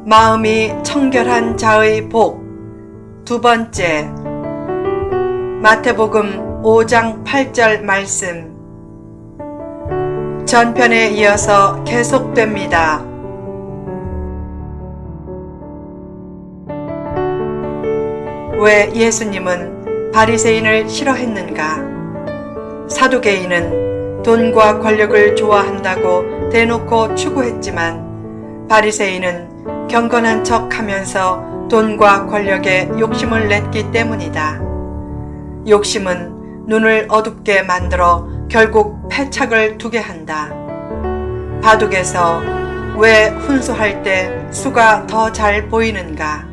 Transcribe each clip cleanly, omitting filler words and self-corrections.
마음이 청결한 자의 복. 두 번째, 마태복음 5장 8절 말씀. 전편에 이어서 계속됩니다. 왜 예수님은 바리새인을 싫어했는가? 사두개인은 돈과 권력을 좋아한다고 대놓고 추구했지만 바리새인은 경건한 척하면서 돈과 권력에 욕심을 냈기 때문이다. 욕심은 눈을 어둡게 만들어 결국 패착을 두게 한다. 바둑에서 왜 훈수할 때 수가 더 잘 보이는가?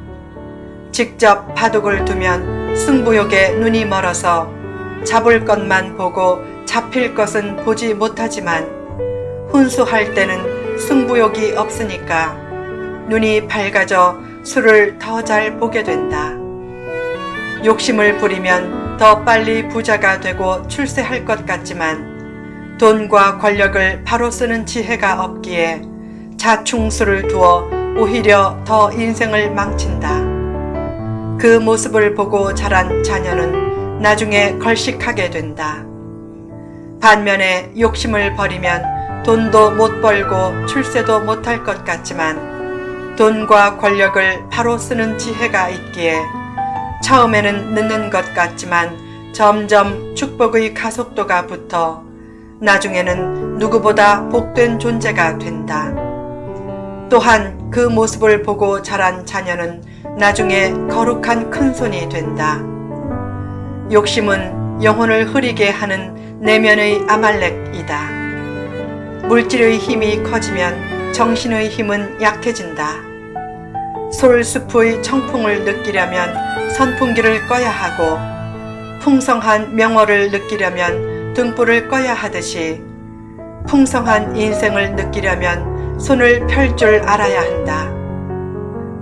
직접 바둑을 두면 승부욕에 눈이 멀어서 잡을 것만 보고 잡힐 것은 보지 못하지만 훈수할 때는 승부욕이 없으니까 눈이 밝아져 수를 더 잘 보게 된다. 욕심을 부리면 더 빨리 부자가 되고 출세할 것 같지만 돈과 권력을 바로 쓰는 지혜가 없기에 자충수를 두어 오히려 더 인생을 망친다. 그 모습을 보고 자란 자녀는 나중에 걸식하게 된다. 반면에 욕심을 버리면 돈도 못 벌고 출세도 못할 것 같지만 돈과 권력을 바로 쓰는 지혜가 있기에 처음에는 늦는 것 같지만 점점 축복의 가속도가 붙어 나중에는 누구보다 복된 존재가 된다. 또한 그 모습을 보고 자란 자녀는 나중에 거룩한 큰손이 된다. 욕심은 영혼을 흐리게 하는 내면의 아말렉이다. 물질의 힘이 커지면 정신의 힘은 약해진다. 솔숲의 청풍을 느끼려면 선풍기를 꺼야 하고 풍성한 명월을 느끼려면 등불을 꺼야 하듯이 풍성한 인생을 느끼려면 손을 펼 줄 알아야 한다.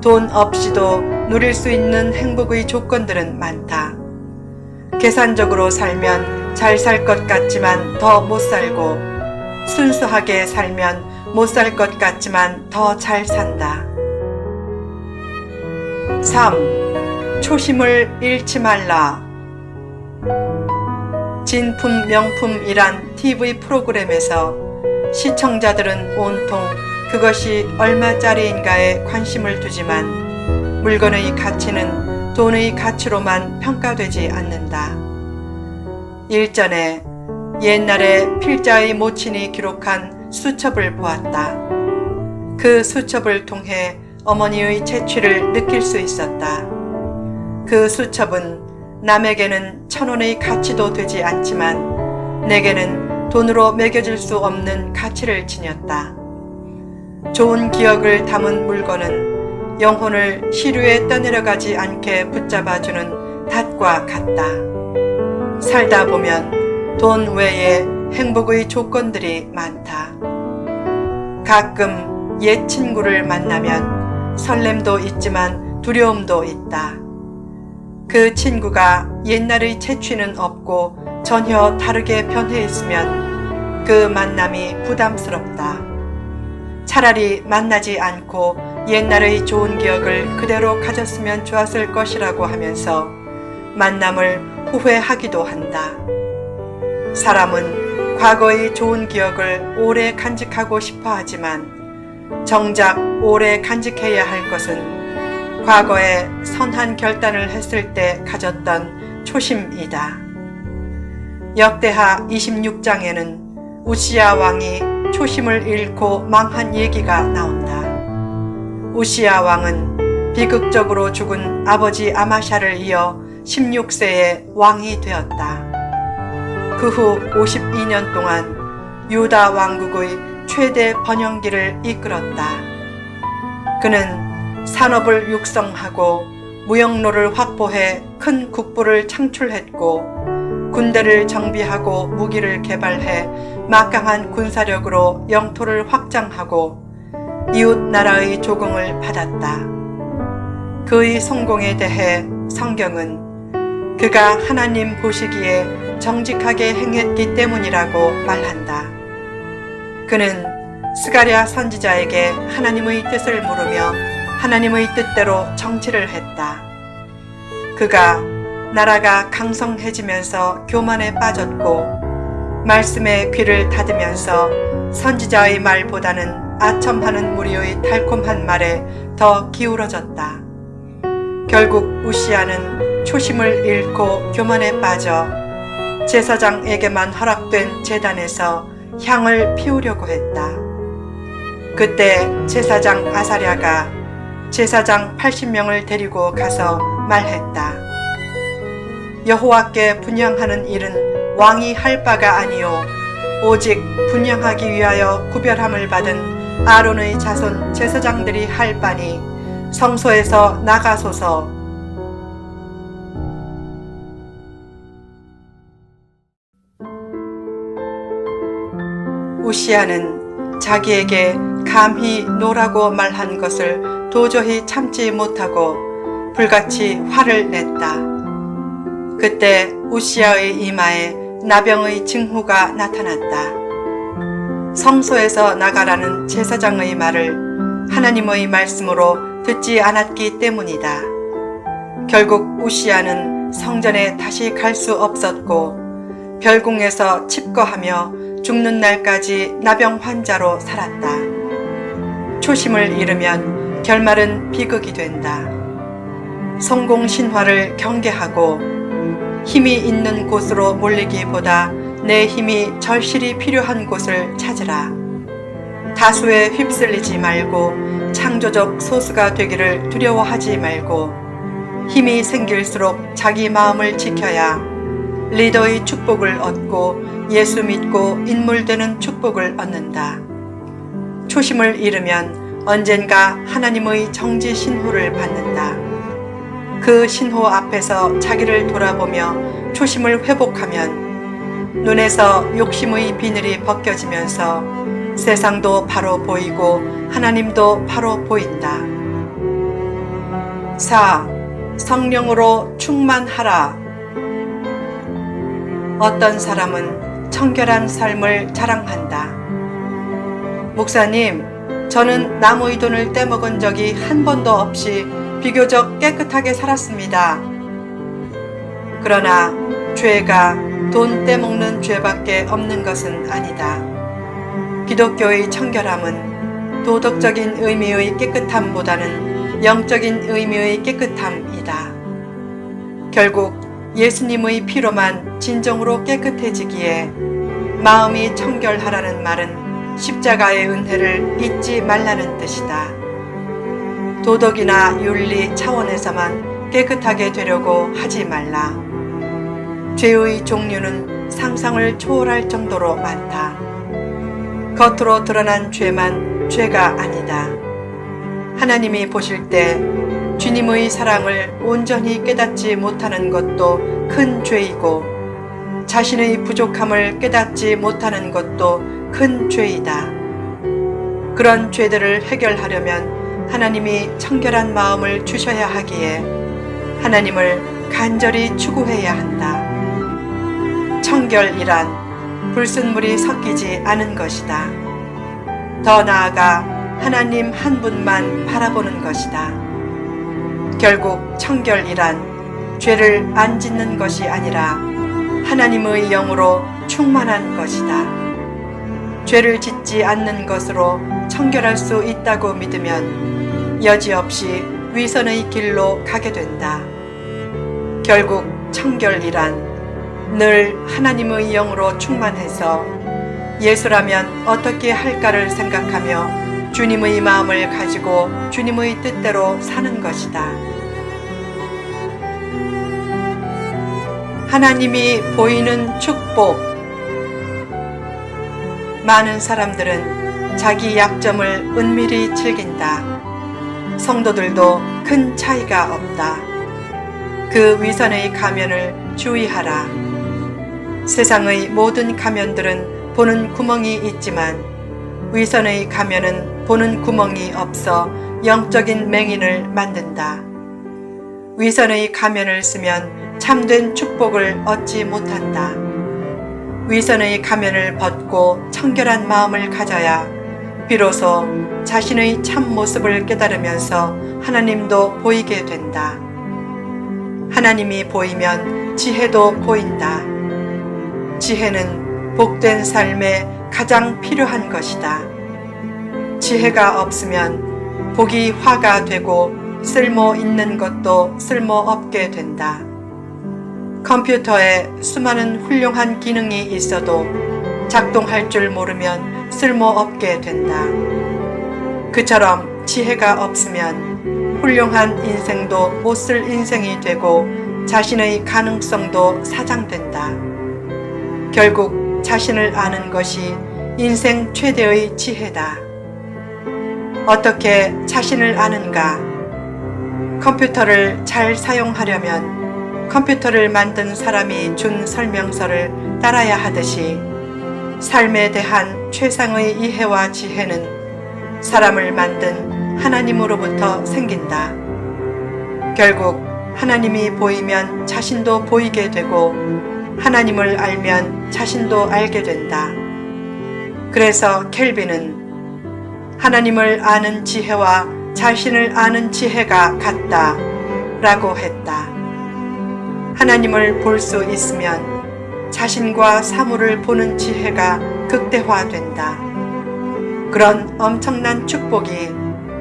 돈 없이도 누릴 수 있는 행복의 조건들은 많다. 계산적으로 살면 잘 살 것 같지만 더 못 살고 순수하게 살면 못 살 것 같지만 더 잘 산다. 3. 초심을 잃지 말라. 진품 명품이란 TV 프로그램에서 시청자들은 온통 그것이 얼마짜리인가에 관심을 두지만 물건의 가치는 돈의 가치로만 평가되지 않는다. 일전에 옛날에 필자의 모친이 기록한 수첩을 보았다. 그 수첩을 통해 어머니의 재취를 느낄 수 있었다. 그 수첩은 남에게는 1,000원의 가치도 되지 않지만 내게는 돈으로 매겨질 수 없는 가치를 지녔다. 좋은 기억을 담은 물건은 영혼을 시류에 떠내려가지 않게 붙잡아주는 닷과 같다. 살다 보면 돈 외에 행복의 조건들이 많다. 가끔 옛 친구를 만나면 설렘도 있지만 두려움도 있다. 그 친구가 옛날의 재취는 없고 전혀 다르게 변해 있으면 그 만남이 부담스럽다. 차라리 만나지 않고 옛날의 좋은 기억을 그대로 가졌으면 좋았을 것이라고 하면서 만남을 후회하기도 한다. 사람은 과거의 좋은 기억을 오래 간직하고 싶어 하지만 정작 오래 간직해야 할 것은 과거에 선한 결단을 했을 때 가졌던 초심이다. 역대하 26장에는 우시야 왕이 초심을 잃고 망한 얘기가 나온다. 우시야 왕은 비극적으로 죽은 아버지 아마샤를 이어 16세에 왕이 되었다. 그 후 52년 동안 유다 왕국의 최대 번영기를 이끌었다. 그는 산업을 육성하고 무역로를 확보해 큰 국부를 창출했고 군대를 정비하고 무기를 개발해 막강한 군사력으로 영토를 확장하고 이웃 나라의 조공을 받았다. 그의 성공에 대해 성경은 그가 하나님 보시기에 정직하게 행했기 때문이라고 말한다. 그는 스가랴 선지자에게 하나님의 뜻을 물으며 하나님의 뜻대로 정치를 했다. 그가 나라가 강성해지면서 교만에 빠졌고 말씀에 귀를 닫으면서 선지자의 말보다는 아첨하는 무리의 달콤한 말에 더 기울어졌다. 결국 우시아는 초심을 잃고 교만에 빠져 제사장에게만 허락된 제단에서 향을 피우려고 했다. 그때 제사장 아사랴가 제사장 80명을 데리고 가서 말했다. 여호와께 분향하는 일은 왕이 할 바가 아니요 오직 분향하기 위하여 구별함을 받은 아론의 자손 제사장들이 할 바니 성소에서 나가소서. 우시아는 자기에게 감히 노라고 말한 것을 도저히 참지 못하고 불같이 화를 냈다. 그때 우시아의 이마에 나병의 징후가 나타났다. 성소에서 나가라는 제사장의 말을 하나님의 말씀으로 듣지 않았기 때문이다. 결국 우시아는 성전에 다시 갈 수 없었고 별궁에서 칩거하며 죽는 날까지 나병 환자로 살았다. 초심을 잃으면 결말은 비극이 된다. 성공 신화를 경계하고 힘이 있는 곳으로 몰리기보다 내 힘이 절실히 필요한 곳을 찾으라. 다수에 휩쓸리지 말고 창조적 소수가 되기를 두려워하지 말고 힘이 생길수록 자기 마음을 지켜야 리더의 축복을 얻고 예수 믿고 인물되는 축복을 얻는다. 초심을 잃으면 언젠가 하나님의 정지 신호를 받는다. 그 신호 앞에서 자기를 돌아보며 초심을 회복하면 눈에서 욕심의 비늘이 벗겨지면서 세상도 바로 보이고 하나님도 바로 보인다. 4. 성령으로 충만하라. 어떤 사람은 청결한 삶을 자랑한다. 목사님, 저는 남의 돈을 떼먹은 적이 한 번도 없이 비교적 깨끗하게 살았습니다. 그러나 죄가 돈 떼먹는 죄밖에 없는 것은 아니다. 기독교의 청결함은 도덕적인 의미의 깨끗함보다는 영적인 의미의 깨끗함이다. 결국 예수님의 피로만 진정으로 깨끗해지기에 마음이 청결하라는 말은 십자가의 은혜를 잊지 말라는 뜻이다. 도덕이나 윤리 차원에서만 깨끗하게 되려고 하지 말라. 죄의 종류는 상상을 초월할 정도로 많다. 겉으로 드러난 죄만 죄가 아니다. 하나님이 보실 때 주님의 사랑을 온전히 깨닫지 못하는 것도 큰 죄이고 자신의 부족함을 깨닫지 못하는 것도 큰 죄이다. 그런 죄들을 해결하려면 하나님이 청결한 마음을 주셔야 하기에 하나님을 간절히 추구해야 한다. 청결이란 불순물이 섞이지 않은 것이다. 더 나아가 하나님 한 분만 바라보는 것이다. 결국 청결이란 죄를 안 짓는 것이 아니라 하나님의 영으로 충만한 것이다. 죄를 짓지 않는 것으로 청결할 수 있다고 믿으면 여지없이 위선의 길로 가게 된다. 결국 청결이란 늘 하나님의 영으로 충만해서 예수라면 어떻게 할까를 생각하며 주님의 마음을 가지고 주님의 뜻대로 사는 것이다. 하나님이 보이는 축복. 많은 사람들은 자기 약점을 은밀히 즐긴다. 성도들도 큰 차이가 없다. 그 위선의 가면을 주의하라. 세상의 모든 가면들은 보는 구멍이 있지만 위선의 가면은 보는 구멍이 없어 영적인 맹인을 만든다. 위선의 가면을 쓰면 참된 축복을 얻지 못한다. 위선의 가면을 벗고 청결한 마음을 가져야 비로소 자신의 참 모습을 깨달으면서 하나님도 보이게 된다. 하나님이 보이면 지혜도 보인다. 지혜는 복된 삶에 가장 필요한 것이다. 지혜가 없으면 복이 화가 되고 쓸모 있는 것도 쓸모 없게 된다. 컴퓨터에 수많은 훌륭한 기능이 있어도 작동할 줄 모르면 쓸모 없게 된다. 그처럼 지혜가 없으면 훌륭한 인생도 못 쓸 인생이 되고 자신의 가능성도 사장된다. 결국 자신을 아는 것이 인생 최대의 지혜다. 어떻게 자신을 아는가? 컴퓨터를 잘 사용하려면 컴퓨터를 만든 사람이 준 설명서를 따라야 하듯이 삶에 대한 최상의 이해와 지혜는 사람을 만든 하나님으로부터 생긴다. 결국 하나님이 보이면 자신도 보이게 되고 하나님을 알면 자신도 알게 된다. 그래서 켈빈은 하나님을 아는 지혜와 자신을 아는 지혜가 같다 라고 했다. 하나님을 볼 수 있으면 자신과 사물을 보는 지혜가 극대화된다. 그런 엄청난 축복이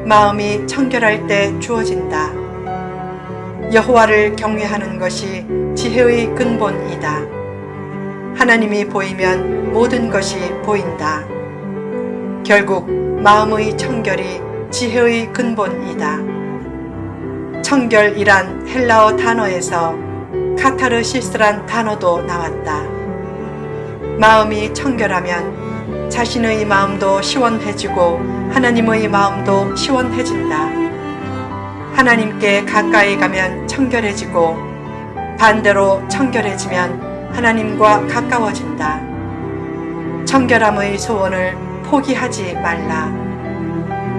마음이 청결할 때 주어진다. 여호와를 경외하는 것이 지혜의 근본이다. 하나님이 보이면 모든 것이 보인다. 결국 마음의 청결이 지혜의 근본이다. 청결이란 헬라어 단어에서 카타르시스란 단어도 나왔다. 마음이 청결하면 자신의 마음도 시원해지고 하나님의 마음도 시원해진다. 하나님께 가까이 가면 청결해지고 반대로 청결해지면 하나님과 가까워진다. 청결함의 소원을 포기하지 말라.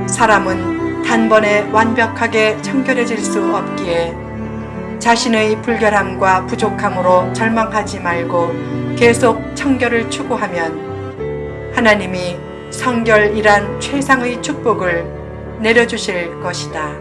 사람은 단번에 완벽하게 청결해질 수 없기에 자신의 불결함과 부족함으로 절망하지 말고 계속 청결을 추구하면 하나님이 성결이란 최상의 축복을 내려주실 것이다.